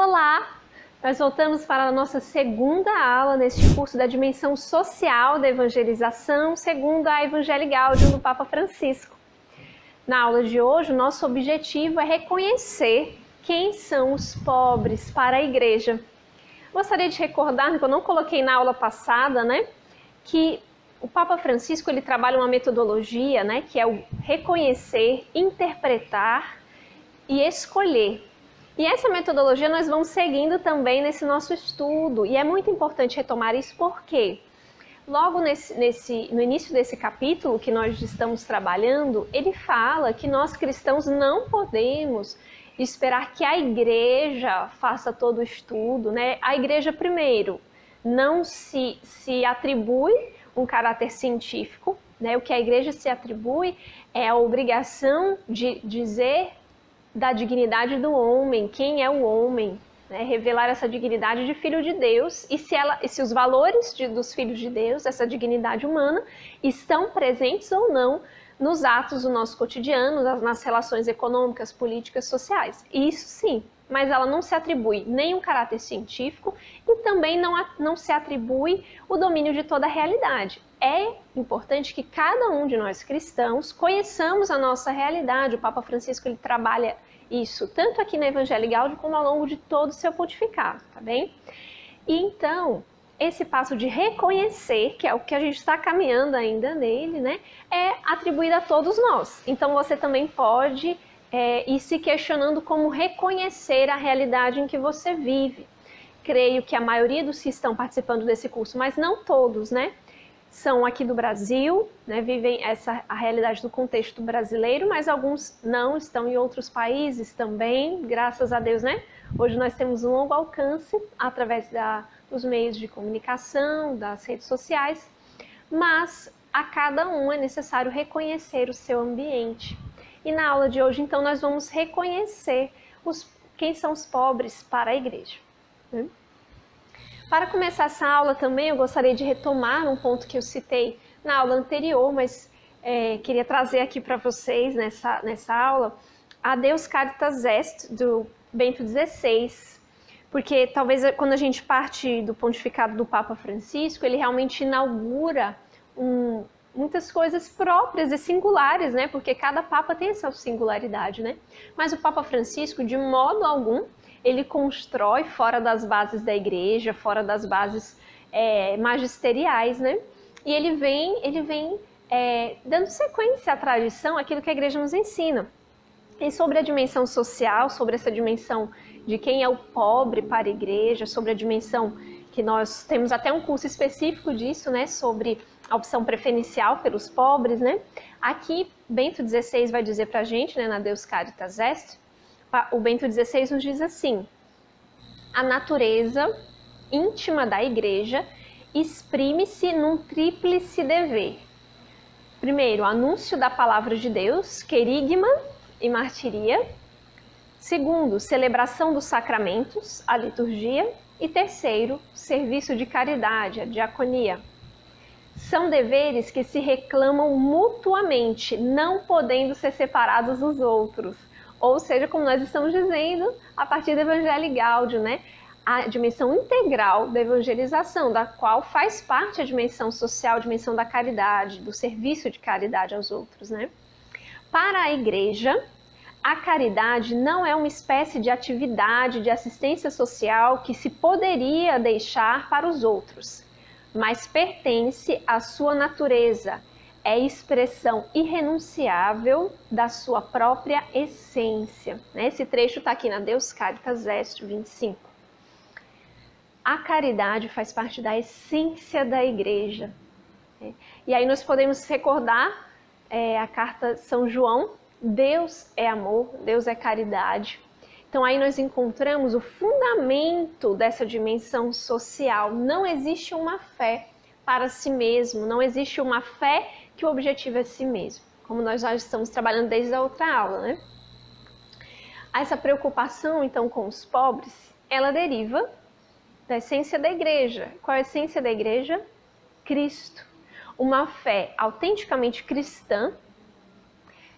Olá! Nós voltamos para a nossa segunda aula neste curso da dimensão social da evangelização, segundo a Evangelii Gaudium do Papa Francisco. Na aula de hoje, o nosso objetivo é reconhecer quem são os pobres para a igreja. Gostaria de recordar, que eu não coloquei na aula passada, que o Papa Francisco ele trabalha uma metodologia, que é o reconhecer, interpretar e escolher. E essa metodologia nós vamos seguindo também nesse nosso estudo. E é muito importante retomar isso porque logo no início desse capítulo que nós estamos trabalhando, ele fala que nós cristãos não podemos esperar que a igreja faça todo o estudo, A igreja, primeiro, não se atribui um caráter científico, O que a igreja se atribui é a obrigação de dizer da dignidade do homem, quem é o homem, revelar essa dignidade de filho de Deus e se os valores dos filhos de Deus, essa dignidade humana, estão presentes ou não nos atos do nosso cotidiano, nas relações econômicas, políticas, sociais. Isso sim, mas ela não se atribui nem um caráter científico e também não se atribui o domínio de toda a realidade. É importante que cada um de nós cristãos conheçamos a nossa realidade. O Papa Francisco ele trabalha isso tanto aqui na Evangelii Gaudium como ao longo de todo o seu pontificado, tá bem? E então, esse passo de reconhecer, que é o que a gente está caminhando ainda nele, é atribuído a todos nós. Então você também pode ir se questionando como reconhecer a realidade em que você vive. Creio que a maioria dos que estão participando desse curso, mas não todos, são aqui do Brasil, vivem a realidade do contexto brasileiro, mas alguns não, estão em outros países também, graças a Deus, Hoje nós temos um longo alcance através dos meios de comunicação, das redes sociais, mas a cada um é necessário reconhecer o seu ambiente. E na aula de hoje, então, nós vamos reconhecer quem são os pobres para a igreja. Para começar essa aula também, eu gostaria de retomar um ponto que eu citei na aula anterior, mas queria trazer aqui para vocês nessa aula a Deus Caritas Est, do Bento XVI, porque talvez quando a gente parte do pontificado do Papa Francisco, ele realmente inaugura muitas coisas próprias e singulares, porque cada Papa tem essa singularidade, Mas o Papa Francisco, de modo algum, ele constrói fora das bases da igreja, fora das bases magisteriais, E ele vem dando sequência à tradição, aquilo que a igreja nos ensina. E sobre a dimensão social, sobre essa dimensão de quem é o pobre para a igreja, sobre a dimensão que nós temos até um curso específico disso, sobre a opção preferencial pelos pobres, Aqui, Bento XVI vai dizer para a gente, na Deus Caritas Est, o Bento XVI nos diz assim: a natureza íntima da igreja exprime-se num tríplice dever. Primeiro, anúncio da palavra de Deus, querigma e martiria. Segundo, celebração dos sacramentos, a liturgia. E terceiro, serviço de caridade, a diaconia. São deveres que se reclamam mutuamente, não podendo ser separados dos outros. Ou seja, como nós estamos dizendo, a partir da Evangelii Gaudium, a dimensão integral da evangelização, da qual faz parte a dimensão social, a dimensão da caridade, do serviço de caridade aos outros, Para a igreja, a caridade não é uma espécie de atividade de assistência social que se poderia deixar para os outros, mas pertence à sua natureza, é expressão irrenunciável da sua própria essência. Esse trecho está aqui na Deus Caritas Est 25. A caridade faz parte da essência da igreja. E aí nós podemos recordar a carta São João, Deus é amor, Deus é caridade. Então aí nós encontramos o fundamento dessa dimensão social. Não existe uma fé para si mesmo, não existe uma fé que o objetivo é si mesmo, como nós já estamos trabalhando desde a outra aula, Essa preocupação, então, com os pobres, ela deriva da essência da igreja. Qual é a essência da igreja? Cristo. Uma fé autenticamente cristã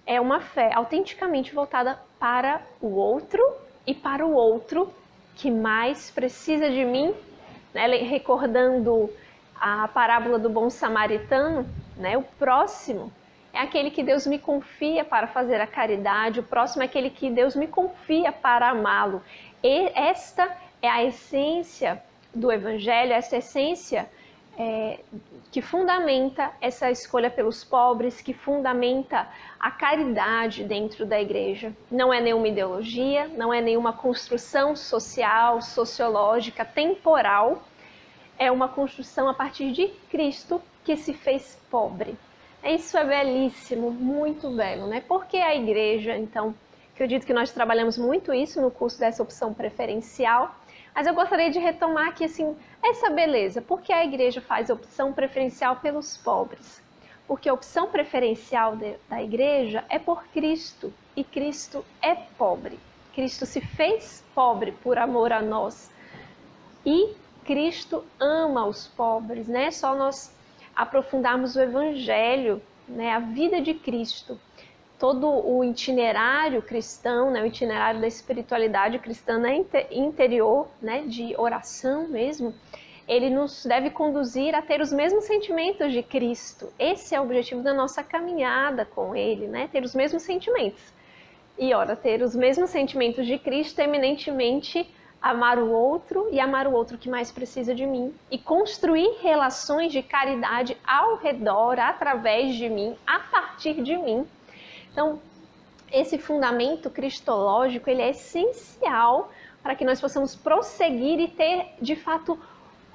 é uma fé autenticamente voltada para o outro e para o outro que mais precisa de mim, né? Recordando a parábola do bom samaritano, né? O próximo é aquele que Deus me confia para fazer a caridade, o próximo é aquele que Deus me confia para amá-lo. E esta é a essência do Evangelho, essa essência que fundamenta essa escolha pelos pobres, que fundamenta a caridade dentro da igreja. Não é nenhuma ideologia, não é nenhuma construção social, sociológica, temporal, é uma construção a partir de Cristo que se fez pobre. Isso é belíssimo, muito belo, né? Porque a igreja, então, acredito que nós trabalhamos muito isso no curso dessa opção preferencial, mas eu gostaria de retomar aqui, assim, essa beleza. Por que a igreja faz opção preferencial pelos pobres? Porque a opção preferencial da igreja é por Cristo, e Cristo é pobre. Cristo se fez pobre por amor a nós. E Cristo ama os pobres, né? Só nós aprofundarmos o Evangelho, né? A vida de Cristo, todo o itinerário cristão, né? O itinerário da espiritualidade cristã interior, né? De oração mesmo, ele nos deve conduzir a ter os mesmos sentimentos de Cristo. Esse é o objetivo da nossa caminhada com Ele, né? Ter os mesmos sentimentos. E, ora, ter os mesmos sentimentos de Cristo, eminentemente amar o outro e amar o outro que mais precisa de mim. E construir relações de caridade ao redor, através de mim, a partir de mim. Então, esse fundamento cristológico, ele é essencial para que nós possamos prosseguir e ter, de fato,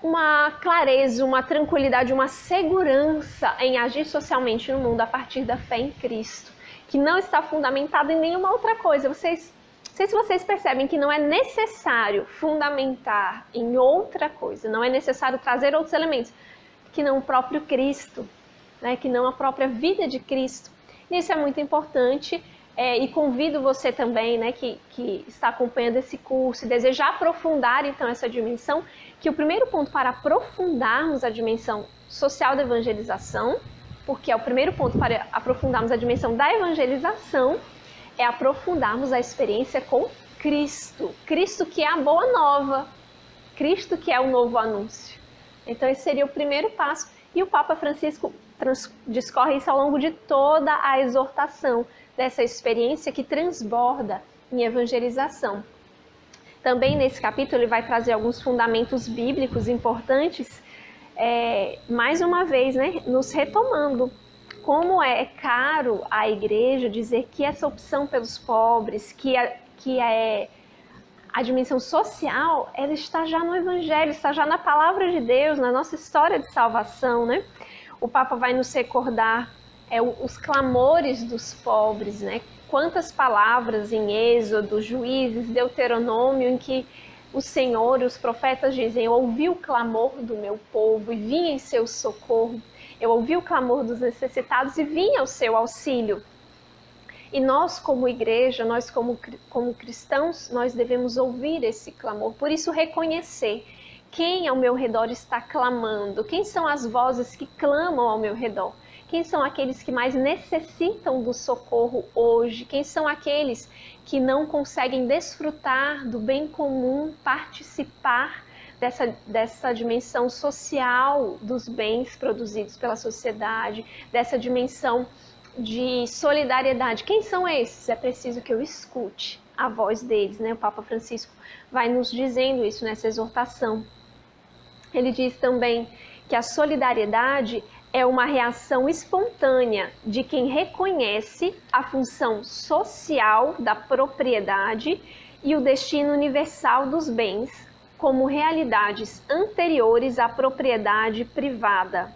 uma clareza, uma tranquilidade, uma segurança em agir socialmente no mundo a partir da fé em Cristo, que não está fundamentado em nenhuma outra coisa. Não sei se vocês percebem que não é necessário fundamentar em outra coisa, não é necessário trazer outros elementos, que não o próprio Cristo, né? Que não a própria vida de Cristo. Isso é muito importante. E convido você também, né, que está acompanhando esse curso e deseja aprofundar então essa dimensão, que o primeiro ponto para aprofundarmos a dimensão social da evangelização, porque é o primeiro ponto para aprofundarmos a dimensão da evangelização, é aprofundarmos a experiência com Cristo. Cristo que é a boa nova, Cristo que é o novo anúncio. Então esse seria o primeiro passo, e o Papa Francisco discorre isso ao longo de toda a exortação, dessa experiência que transborda em evangelização. Também nesse capítulo ele vai trazer alguns fundamentos bíblicos importantes, mais uma vez, né, nos retomando como é caro à igreja dizer que essa opção pelos pobres, que a dimensão social, ela está já no Evangelho, está já na palavra de Deus, na nossa história de salvação, né? O Papa vai nos recordar os clamores dos pobres, né? Quantas palavras em Êxodo, Juízes, Deuteronômio, em que o Senhor e os profetas dizem: eu ouvi o clamor do meu povo e vim em seu socorro, eu ouvi o clamor dos necessitados e vim ao seu auxílio. E nós, como igreja, nós como cristãos, nós devemos ouvir esse clamor, por isso reconhecer quem ao meu redor está clamando, quem são as vozes que clamam ao meu redor. Quem são aqueles que mais necessitam do socorro hoje? Quem são aqueles que não conseguem desfrutar do bem comum, participar dessa dimensão social dos bens produzidos pela sociedade, dessa dimensão de solidariedade? Quem são esses? É preciso que eu escute a voz deles, né? O Papa Francisco vai nos dizendo isso nessa exortação. Ele diz também que a solidariedade é uma reação espontânea de quem reconhece a função social da propriedade e o destino universal dos bens como realidades anteriores à propriedade privada.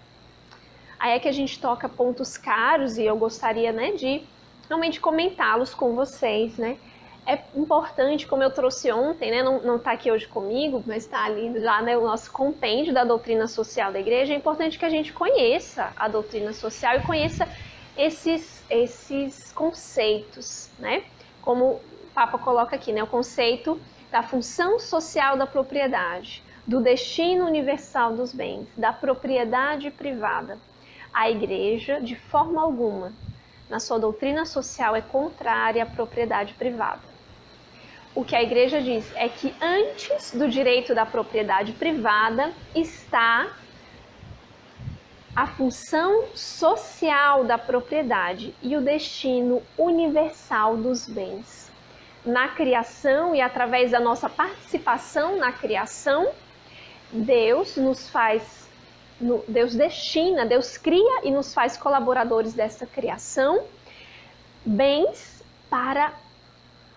Aí é que a gente toca pontos caros e eu gostaria, né, de realmente comentá-los com vocês, né? É importante, como eu trouxe ontem, né, não está aqui hoje comigo, mas está ali já, né, o nosso compêndio da doutrina social da igreja. É importante que a gente conheça a doutrina social e conheça esses conceitos, né? Como o Papa coloca aqui, né, o conceito da função social da propriedade, do destino universal dos bens, da propriedade privada. A igreja, de forma alguma, na sua doutrina social, é contrária à propriedade privada. o que a igreja diz é que antes do direito da propriedade privada está a função social da propriedade e o destino universal dos bens. Na criação e através da nossa participação na criação, Deus destina, Deus cria e nos faz colaboradores dessa criação, bens para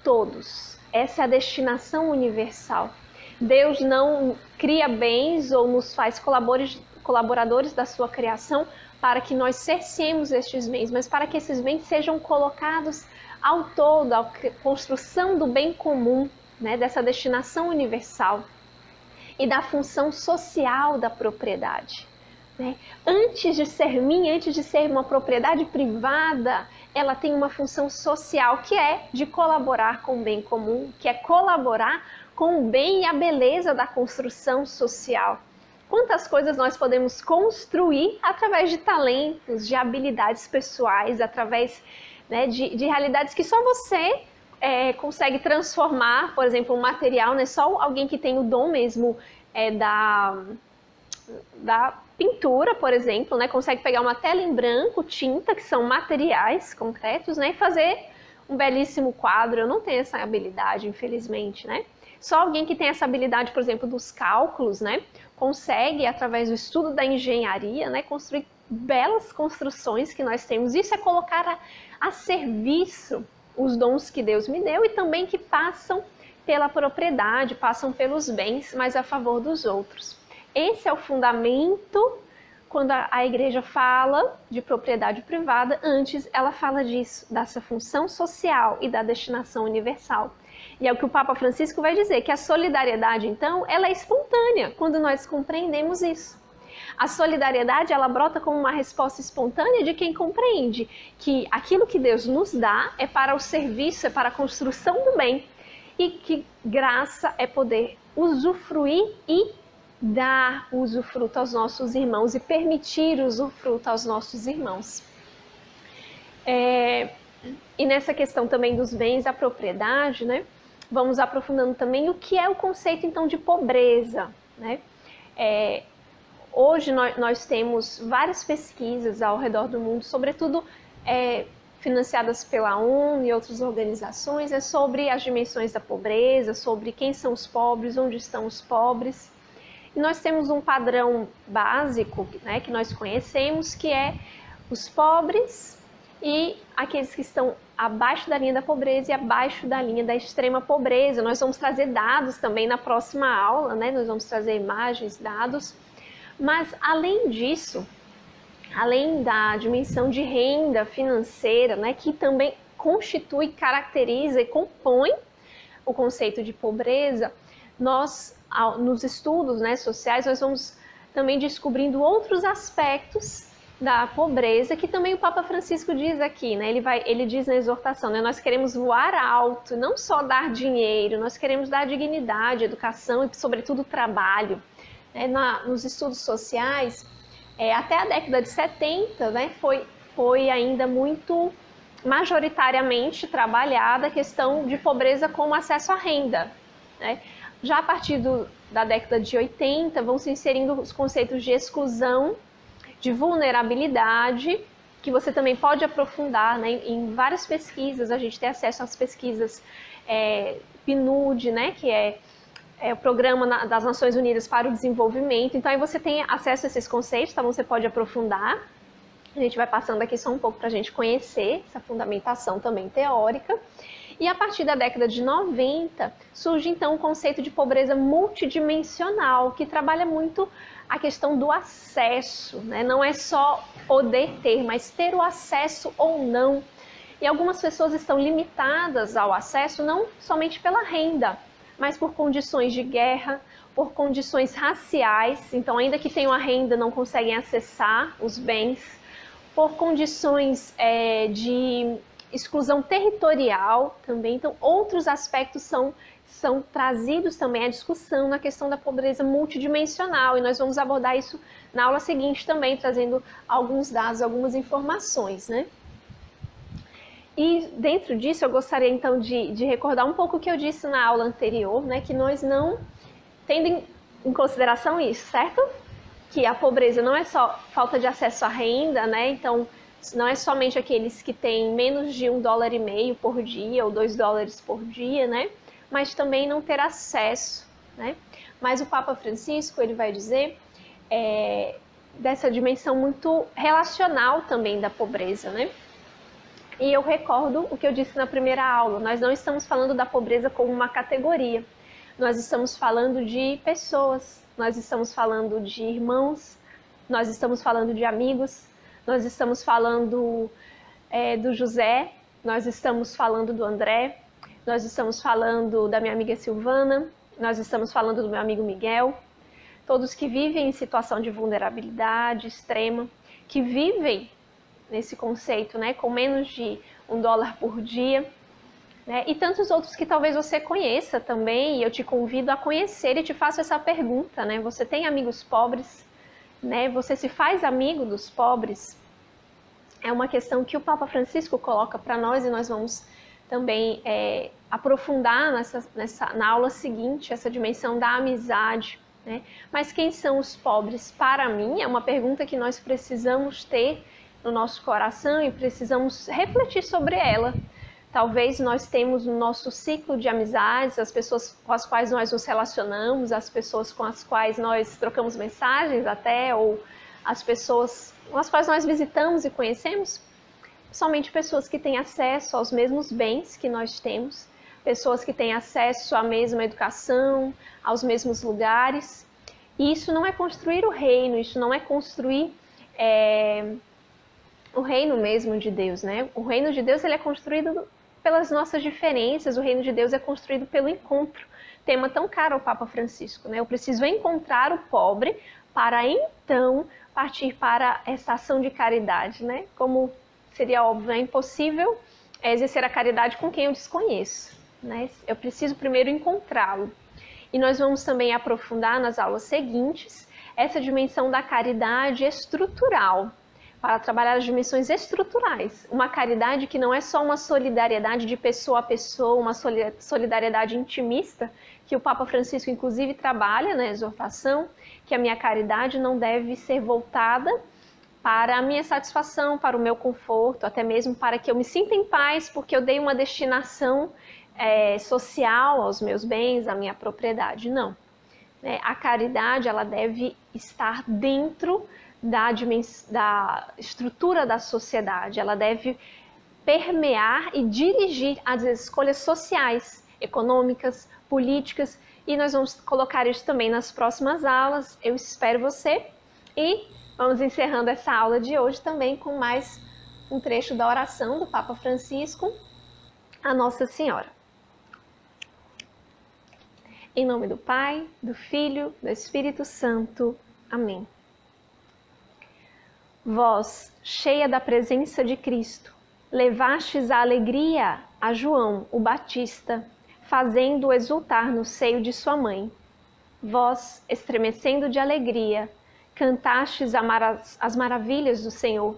todos. Essa é a destinação universal. Deus não cria bens ou nos faz colaboradores da sua criação para que nós cercemos estes bens, mas para que esses bens sejam colocados ao todo, à construção do bem comum, né, dessa destinação universal e da função social da propriedade. Né? Antes de ser minha, antes de ser uma propriedade privada, ela tem uma função social que é de colaborar com o bem comum, que é colaborar com o bem e a beleza da construção social. Quantas coisas nós podemos construir através de talentos, de habilidades pessoais, através, né, de realidades que só você consegue transformar, por exemplo, um material, né? Só alguém que tem o dom mesmo da pintura, por exemplo, né, consegue pegar uma tela em branco, tinta, que são materiais concretos, né, e fazer um belíssimo quadro. Eu não tenho essa habilidade, infelizmente, né? Só alguém que tem essa habilidade, por exemplo, dos cálculos, né, consegue, através do estudo da engenharia, né, construir belas construções que nós temos. Isso é colocar a serviço os dons que Deus me deu e também que passam pela propriedade, passam pelos bens, mas a favor dos outros. Esse é o fundamento quando a igreja fala de propriedade privada. Antes ela fala disso, dessa função social e da destinação universal. E é o que o Papa Francisco vai dizer, que a solidariedade, então, ela é espontânea quando nós compreendemos isso. A solidariedade, ela brota como uma resposta espontânea de quem compreende que aquilo que Deus nos dá é para o serviço, é para a construção do bem, e que graça é poder usufruir e dar usufruto aos nossos irmãos e permitir usufruto aos nossos irmãos. E nessa questão também dos bens, da propriedade, né, vamos aprofundando também o que é o conceito então de pobreza, né? Hoje nós temos várias pesquisas ao redor do mundo, sobretudo financiadas pela ONU e outras organizações, sobre as dimensões da pobreza, sobre quem são os pobres, onde estão os pobres. E nós temos um padrão básico, né, que nós conhecemos, que é os pobres e aqueles que estão abaixo da linha da pobreza e abaixo da linha da extrema pobreza. Nós vamos trazer dados também na próxima aula, né? Nós vamos trazer imagens, dados. Mas além disso, além da dimensão de renda financeira, né, que também constitui, caracteriza e compõe o conceito de pobreza, nós, nos estudos, né, sociais, nós vamos também descobrindo outros aspectos da pobreza, que também o Papa Francisco diz aqui, né? Ele diz na exortação, né? Nós queremos voar alto, não só dar dinheiro, nós queremos dar dignidade, educação e, sobretudo, trabalho. Nos estudos sociais, até a década de 70, né, foi ainda muito majoritariamente trabalhada a questão de pobreza como acesso à renda, né? Já a partir da década de 80, vão se inserindo os conceitos de exclusão, de vulnerabilidade, que você também pode aprofundar, né, em várias pesquisas. A gente tem acesso às pesquisas PNUD, né, que é o Programa das Nações Unidas para o Desenvolvimento. Então aí você tem acesso a esses conceitos, tá? Você pode aprofundar. A gente vai passando aqui só um pouco para a gente conhecer essa fundamentação também teórica. E a partir da década de 90, surge então o conceito de pobreza multidimensional, que trabalha muito a questão do acesso, né? Não é só poder ter, mas ter o acesso ou não. E algumas pessoas estão limitadas ao acesso não somente pela renda, mas por condições de guerra, por condições raciais, então ainda que tenham a renda não conseguem acessar os bens, por condições de exclusão territorial também. Então outros aspectos são trazidos também à discussão na questão da pobreza multidimensional, e nós vamos abordar isso na aula seguinte também, trazendo alguns dados, algumas informações, né? E dentro disso eu gostaria então de recordar um pouco o que eu disse na aula anterior, né, que nós não tendo em consideração isso, certo? Que a pobreza não é só falta de acesso à renda, né? Então não é somente aqueles que têm menos de $1,50 por dia ou $2 por dia, né? Mas também não ter acesso, né? Mas o Papa Francisco, ele vai dizer dessa dimensão muito relacional também da pobreza, né? E eu recordo o que eu disse na primeira aula, nós não estamos falando da pobreza como uma categoria, nós estamos falando de pessoas, nós estamos falando de irmãos, nós estamos falando de amigos, nós estamos falando do José, nós estamos falando do André, nós estamos falando da minha amiga Silvana, nós estamos falando do meu amigo Miguel, todos que vivem em situação de vulnerabilidade extrema, que vivem nesse conceito, né, com menos de $1 por dia, né, e tantos outros que talvez você conheça também, e eu te convido a conhecer e te faço essa pergunta, né, você tem amigos pobres, né, você se faz amigo dos pobres? É uma questão que o Papa Francisco coloca para nós e nós vamos também aprofundar na aula seguinte, essa dimensão da amizade, né, mas quem são os pobres? Para mim, é uma pergunta que nós precisamos ter no nosso coração e precisamos refletir sobre ela. Talvez nós temos no nosso ciclo de amizades, as pessoas com as quais nós nos relacionamos, as pessoas com as quais nós trocamos mensagens até, ou as pessoas com as quais nós visitamos e conhecemos, somente pessoas que têm acesso aos mesmos bens que nós temos, pessoas que têm acesso à mesma educação, aos mesmos lugares. E isso não é construir o reino, isso não é construir o reino mesmo de Deus, né? O reino de Deus ele é construído pelas nossas diferenças, o reino de Deus é construído pelo encontro. Tema tão caro ao Papa Francisco, né? Eu preciso encontrar o pobre para então partir para essa ação de caridade, né? Como seria óbvio, é impossível exercer a caridade com quem eu desconheço, né? Eu preciso primeiro encontrá-lo. E nós vamos também aprofundar nas aulas seguintes essa dimensão da caridade estrutural, para trabalhar as dimensões estruturais. Uma caridade que não é só uma solidariedade de pessoa a pessoa, uma solidariedade intimista, que o Papa Francisco inclusive trabalha na exortação, que a minha caridade não deve ser voltada para a minha satisfação, para o meu conforto, até mesmo para que eu me sinta em paz, porque eu dei uma destinação social aos meus bens, à minha propriedade. Não. A caridade ela deve estar dentro da estrutura da sociedade, ela deve permear e dirigir as escolhas sociais, econômicas, políticas, e nós vamos colocar isso também nas próximas aulas. Eu espero você e vamos encerrando essa aula de hoje também com mais um trecho da oração do Papa Francisco a Nossa Senhora. Em nome do Pai, do Filho, do Espírito Santo. Amém. Vós, cheia da presença de Cristo, levastes a alegria a João, o Batista, fazendo-o exultar no seio de sua mãe. Vós, estremecendo de alegria, cantastes as maravilhas do Senhor.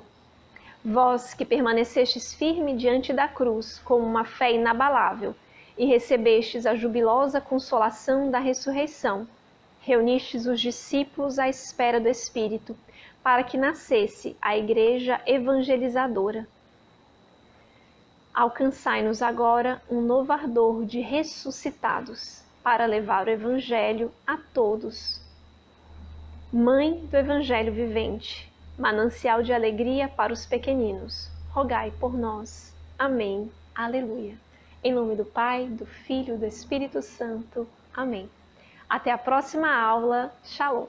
Vós que permanecestes firme diante da cruz com uma fé inabalável e recebestes a jubilosa consolação da ressurreição, reunistes os discípulos à espera do Espírito, para que nascesse a Igreja evangelizadora. Alcançai-nos agora um novo ardor de ressuscitados, para levar o Evangelho a todos. Mãe do Evangelho vivente, manancial de alegria para os pequeninos, rogai por nós. Amém. Aleluia. Em nome do Pai, do Filho e do Espírito Santo. Amém. Até a próxima aula. Shalom.